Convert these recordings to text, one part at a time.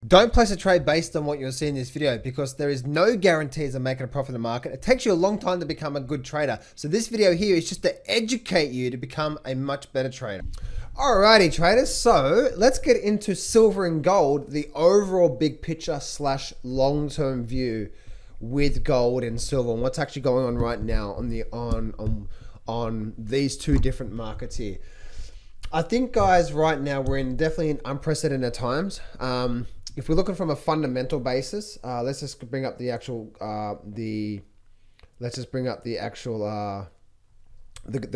Don't place a trade based on what you're seeing in this video because there is no guarantees of making a profit in the market. It takes you a long time to become a good trader. So this video here is just to educate you to become a much better trader. Alrighty traders, so let's get into silver and gold, the overall big picture slash long-term view with gold and silver and what's actually going on right now on these two different markets here. I think guys, right now we're definitely in unprecedented times. If we're looking from a fundamental basis, let's just bring up the actual the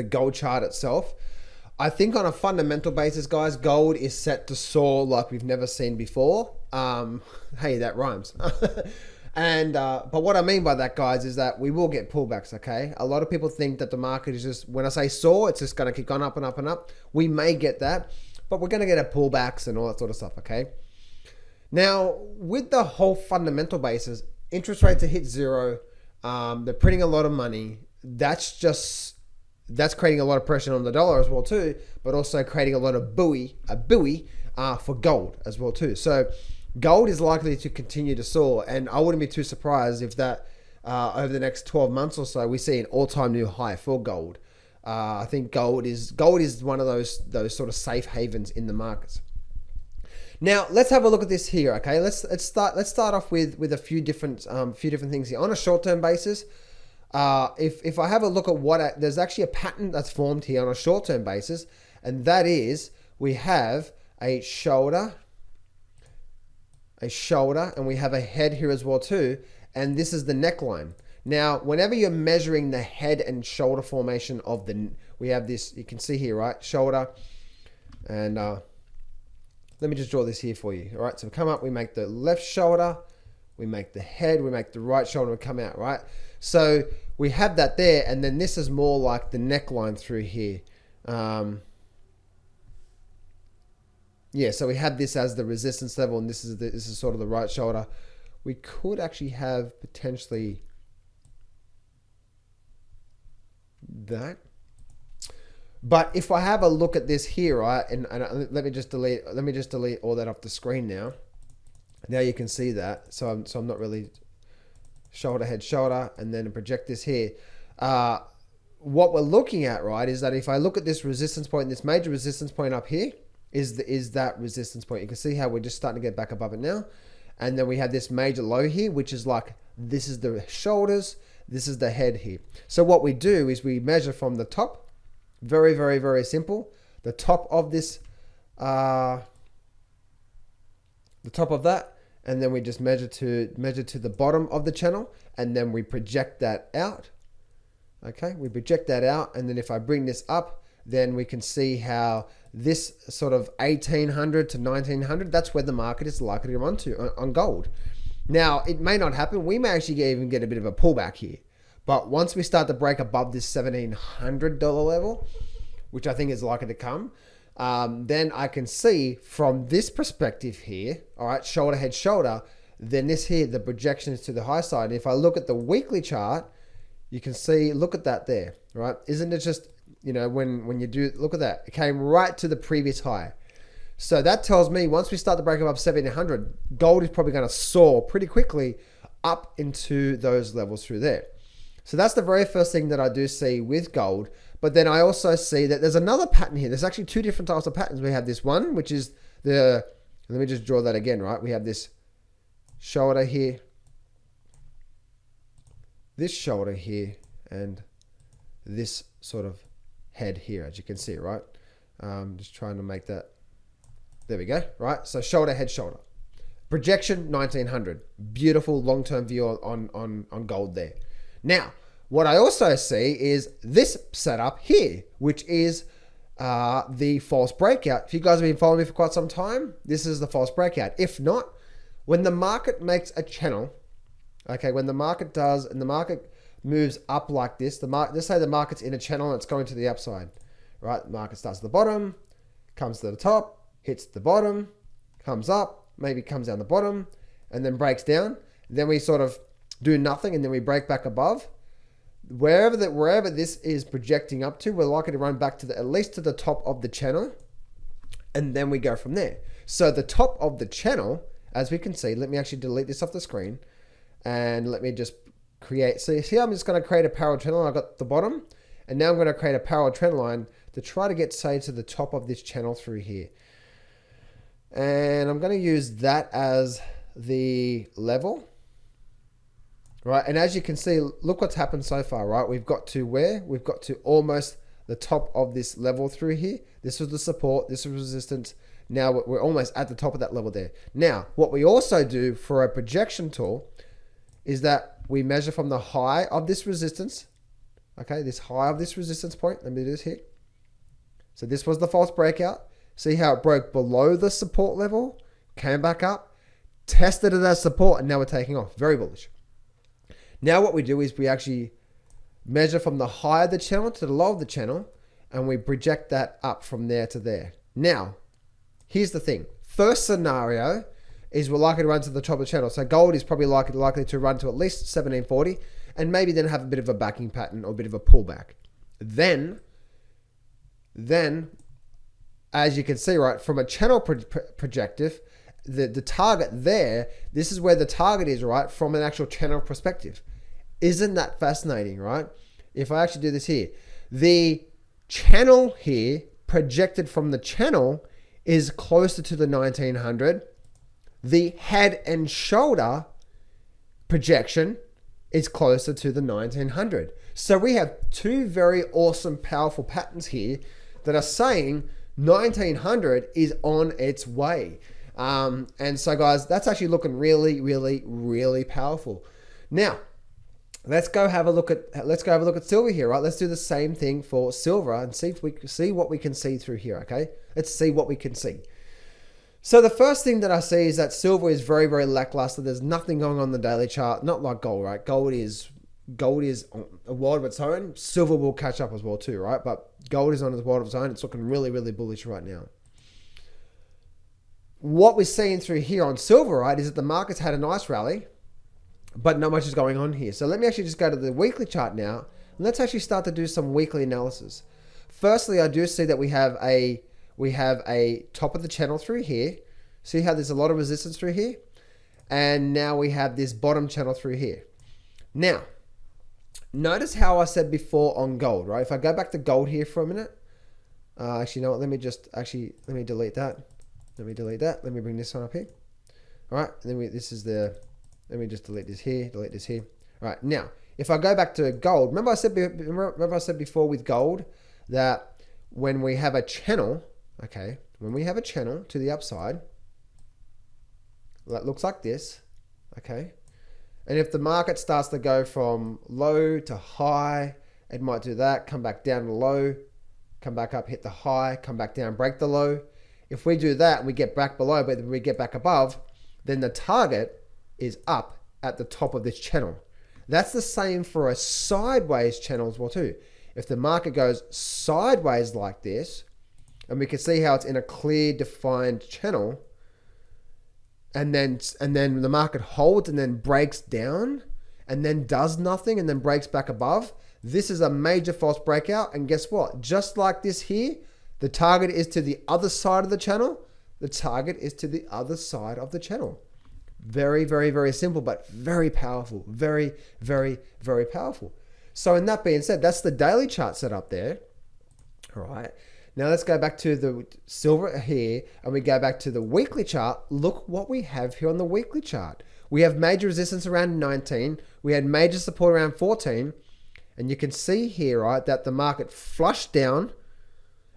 gold chart itself. I think on a fundamental basis, guys, gold is set to soar like we've never seen before. Hey, that rhymes. And but what I mean by that, guys, is that we will get pullbacks. Okay, a lot of people think that the market is just, when I say soar, it's just going to keep going up and up and up. We may get that, but we're going to get a pullbacks and all that sort of stuff. Okay. Now, with the whole fundamental basis, interest rates have hit zero. They're printing a lot of money. That's creating a lot of pressure on the dollar as well too, but also creating a lot of buoy for gold as well too. So gold is likely to continue to soar, and I wouldn't be too surprised if that over the next 12 months or so we see an all-time new high for gold. I think gold is one of those sort of safe havens in the markets. Now let's have a look at this here. Okay, let's start off with a few different things here on a short-term basis. If I have a look at there's actually a pattern that's formed here on a short-term basis, and that is we have a shoulder, and we have a head here as well too, and this is the neckline. Now, whenever you're measuring the head and shoulder formation of we have this, you can see here, right? Shoulder, and let me just draw this here for you. All right, so we come up, we make the left shoulder, we make the head, we make the right shoulder, and we come out, right? So we have that there, and then this is more like the neckline through here. Yeah, so we have this as the resistance level, and this is sort of the right shoulder. We could actually have potentially that. But if I have a look at this here, right, and let me just delete all that off the screen now. Now you can see that. So I'm not really shoulder, head, shoulder, and then project this here. What we're looking at, right, is that if I look at this resistance point, this major resistance point up here is that resistance point. You can see how we're just starting to get back above it now. And then we have this major low here, which is like, this is the shoulders, this is the head here. So what we do is we measure from the top. Very, very, very simple. The top of this, the top of that, and then we just measure to the bottom of the channel, and then we project that out. Okay, we project that out, and then if I bring this up, then we can see how this sort of 1800 to 1900, that's where the market is likely to run to on gold. Now, it may not happen. We may actually even get a bit of a pullback here. But once we start to break above this $1,700 level, which I think is likely to come, then I can see from this perspective here, all right, shoulder, head, shoulder, then this here, the projection is to the high side. And if I look at the weekly chart, you can see, look at that there, right? Isn't it just, you know, when you do, look at that, it came right to the previous high. So that tells me once we start to break above 1,700, gold is probably going to soar pretty quickly up into those levels through there. So that's the very first thing that I do see with gold. But then I also see that there's another pattern here. There's actually two different types of patterns. We have this one, which is let me just draw that again, right? We have this shoulder here, this shoulder here, and this sort of head here, as you can see, right? Just trying to make that. There we go, right? So shoulder, head, shoulder. Projection 1900. Beautiful long-term view on gold there. Now, what I also see is this setup here, which is the false breakout. If you guys have been following me for quite some time, this is the false breakout. If not, when the market makes a channel, okay, when the market does, and the market moves up like this, let's say the market's in a channel and it's going to the upside, right? The market starts at the bottom, comes to the top, hits the bottom, comes up, maybe comes down the bottom, and then breaks down. Then we sort of do nothing, and then we break back above. Wherever this is projecting up to, we're likely to run back to at least to the top of the channel, and then we go from there. So the top of the channel as we can see, let me actually delete this off the screen and let me just create. So here I'm just going to create a parallel trend line. I got the bottom, and now I'm going to create a parallel trend line to try to get, say, to the top of this channel through here. And I'm going to use that as the level, right? And as you can see, look what's happened so far, right? We've got to where? We've got to almost the top of this level through here. This was the support, this was resistance. Now we're almost at the top of that level there. Now, what we also do for a projection tool is that we measure from the high of this resistance. Okay, this high of this resistance point. Let me do this here. So this was the false breakout. See how it broke below the support level, came back up, tested it as support, and now we're taking off. Very bullish. Now what we do is we actually measure from the high of the channel to the low of the channel, and we project that up from there to there. Now, here's the thing. First scenario is we're likely to run to the top of the channel. So gold is probably likely to run to at least 1740, and maybe then have a bit of a backing pattern or a bit of a pullback. Then as you can see, right, from a channel projective, the target there, this is where the target is, right, from an actual channel perspective. Isn't that fascinating, right? If I actually do this here, the channel here projected from the channel is closer to the 1900. The head and shoulder projection is closer to the 1900. So we have two very awesome, powerful patterns here that are saying 1900 is on its way. And so guys, that's actually looking really, really, really powerful. Now, let's go have a look at silver here, right? Let's do the same thing for silver and see if we see what we can see through here, okay? Let's see what we can see. So the first thing that I see is that silver is very, very lackluster. There's nothing going on the daily chart, not like gold, right? Gold is a world of its own. Silver will catch up as well too, right? But gold is on its world of its own. It's looking really, really bullish right now. What we're seeing through here on silver, right, is that the market's had a nice rally, but not much is going on here. So let me actually just go to the weekly chart now, and let's actually start to do some weekly analysis. Firstly, I do see that we have a top of the channel through here. See how there's a lot of resistance through here? And now we have this bottom channel through here. Now, notice how I said before on gold, right? If I go back to gold here for a minute, actually, you know what? Let me delete that. Let me bring this one up here. All right, and then let me just delete this here. All right, now, if I go back to gold, remember I said before with gold that when we have a channel, okay, when we have a channel to the upside, that looks like this, okay? And if the market starts to go from low to high, it might do that, come back down to low, come back up, hit the high, come back down, break the low. If we do that and we get back below, but we get back above, then the target is up at the top of this channel. That's the same for a sideways channel as well too. If the market goes sideways like this, and we can see how it's in a clear defined channel, and then the market holds and then breaks down and then does nothing and then breaks back above, this is a major false breakout. And guess what? Just like this here, the target is to the other side of the channel. The target is to the other side of the channel. Very, very, very simple, but very powerful. Very, very, very powerful. So in that being said, that's the daily chart set up there. All right. Now let's go back to the silver here, and we go back to the weekly chart. Look what we have here on the weekly chart. We have major resistance around 19. We had major support around 14. And you can see here, right, that the market flushed down,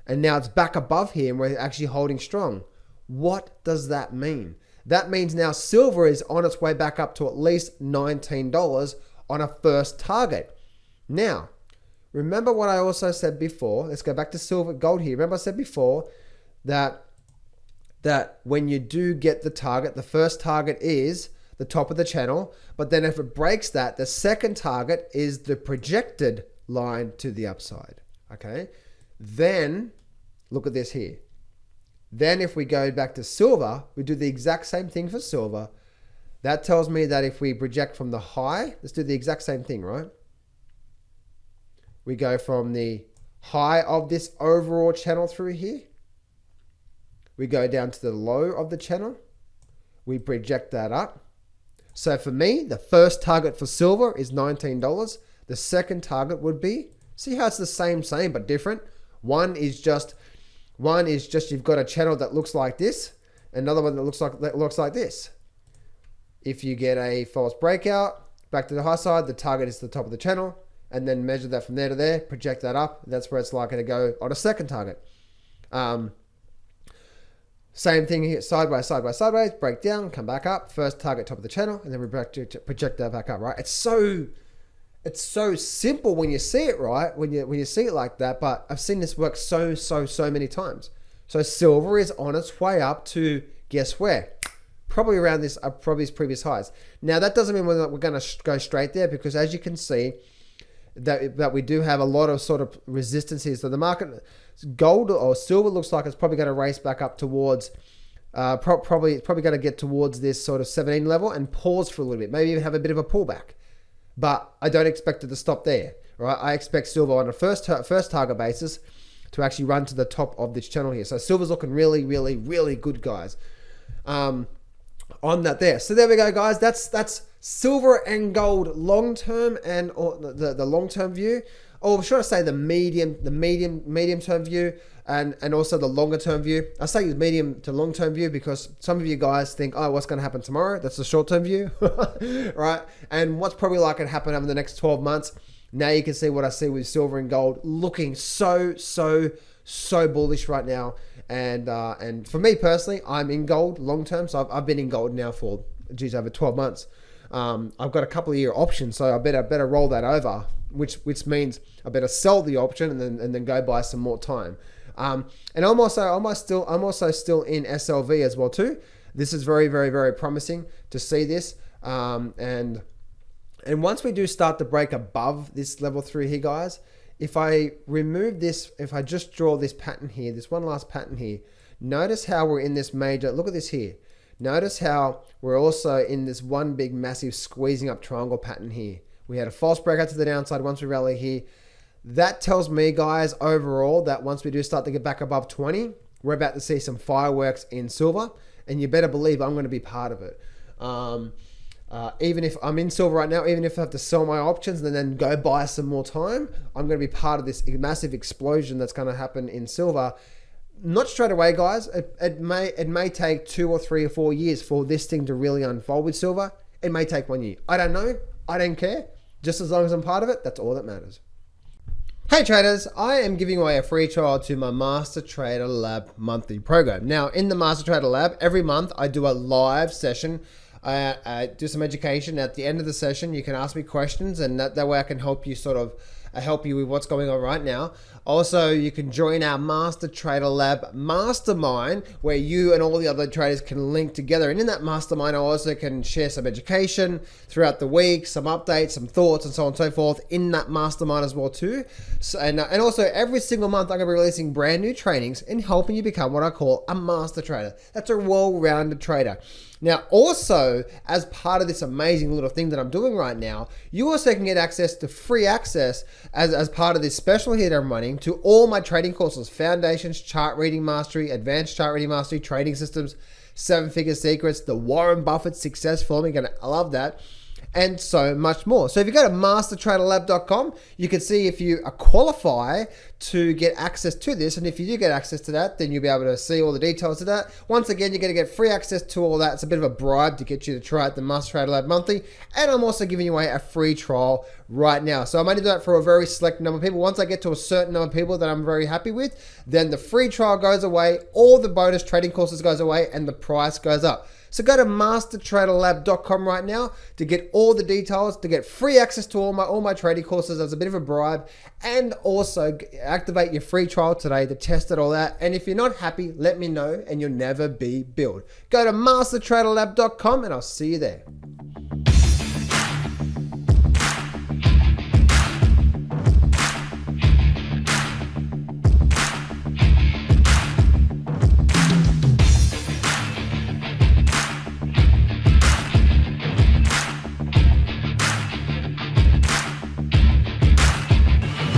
and now it's back above here, and we're actually holding strong. What does that mean? That means now silver is on its way back up to at least $19 on a first target. Now, remember what I also said before. Let's go back to silver, gold here. Remember I said before that when you do get the target, the first target is the top of the channel. But then if it breaks that, the second target is the projected line to the upside. Okay. Then look at this here. Then if we go back to silver, we do the exact same thing for silver. That tells me that if we project from the high, let's do the exact same thing, right? We go from the high of this overall channel through here. We go down to the low of the channel. we project that up. So for me, the first target for silver is $19. The second target would be, see how it's the same but different. One is just you've got a channel that looks like this, another one that looks like this. If you get a false breakout back to the high side, the target is the top of the channel, and then measure that from there to there, project that up. That's where it's likely to go on a second target. Same thing here, sideways, break down, come back up, first target, top of the channel, and then we project that back up, right? It's so simple when you see it, right? When you see it like that, but I've seen this work so many times. So silver is on its way up to, guess where? Probably around this, probably its previous highs. Now that doesn't mean we're going to go straight there, because as you can see, that we do have a lot of sort of resistance here. So the market, gold or silver, looks like it's probably going to race back up towards, probably going to get towards this sort of 17 level and pause for a little bit, maybe even have a bit of a pullback. But I don't expect it to stop there, right? I expect silver on a first target basis to actually run to the top of this channel here. So silver's looking really good, guys. On that there. So there we go, guys. That's silver and gold long term, and the long term view, or should I say the medium term view, and also the longer term view. I say the medium to long term view because some of you guys think, oh, what's going to happen tomorrow? That's the short term view, right? And what's probably likely to happen over the next 12 months. Now you can see what I see with silver and gold looking so bullish right now. And for me personally, I'm in gold long term. So I've been in gold now for over 12 months. I've got a couple of year options, so I better roll that over, which means I better sell the option and then go buy some more time. And I'm also still in SLV as well too. This is very promising to see this. And once we do start to break above this level 3 here, guys, if I remove this, if I just draw this pattern here, this one last pattern here, notice how we're in this major, look at this here. Notice how we're also in this one big massive squeezing up triangle pattern here. We had a false breakout to the downside once we rally here. That tells me, guys, overall, that once we do start to get back above 20, we're about to see some fireworks in silver, and you better believe I'm going to be part of it. Even if I'm in silver right now, even if I have to sell my options and then go buy some more time, I'm going to be part of this massive explosion that's going to happen in silver. Not straight away, guys. It may take 2 or 3 or 4 years for this thing to really unfold with silver. It may take 1 year. I don't know. I don't care. Just as long as I'm part of it, that's all that matters. Hey traders, I am giving away a free trial to my Master Trader Lab monthly program. Now, in the Master Trader Lab, every month I do a live session. I do some education. At the end of the session, you can ask me questions, and that way I can help you help you with what's going on right now. Also, you can join our Master Trader Lab mastermind, where you and all the other traders can link together. And in that mastermind, I also can share some education throughout the week, some updates, some thoughts, and so on and so forth in that mastermind as well too. So, and also every single month, I'm going to be releasing brand new trainings and helping you become what I call a master trader. That's a well-rounded trader. Now, also, as part of this amazing little thing that I'm doing right now, you also can get access to free access as part of this special here that I'm running to all my trading courses: Foundations, Chart Reading Mastery, Advanced Chart Reading Mastery, Trading Systems, 7-Figure Secrets, the Warren Buffett Success Formula. You're going to love that. And so much more. So if you go to mastertraderlab.com, you can see if you qualify to get access to this. And if you do get access to that, then you'll be able to see all the details of that. Once again, you're going to get free access to all that. It's a bit of a bribe to get you to try out the Master Trader Lab monthly. And I'm also giving you away a free trial right now. So I'm only doing that for a very select number of people. Once I get to a certain number of people that I'm very happy with, then the free trial goes away, all the bonus trading courses goes away, and the price goes up. So go to mastertraderlab.com right now to get all the details, to get free access to all my trading courses as a bit of a bribe, and also activate your free trial today to test it all out. And if you're not happy, let me know and you'll never be billed. Go to mastertraderlab.com and I'll see you there.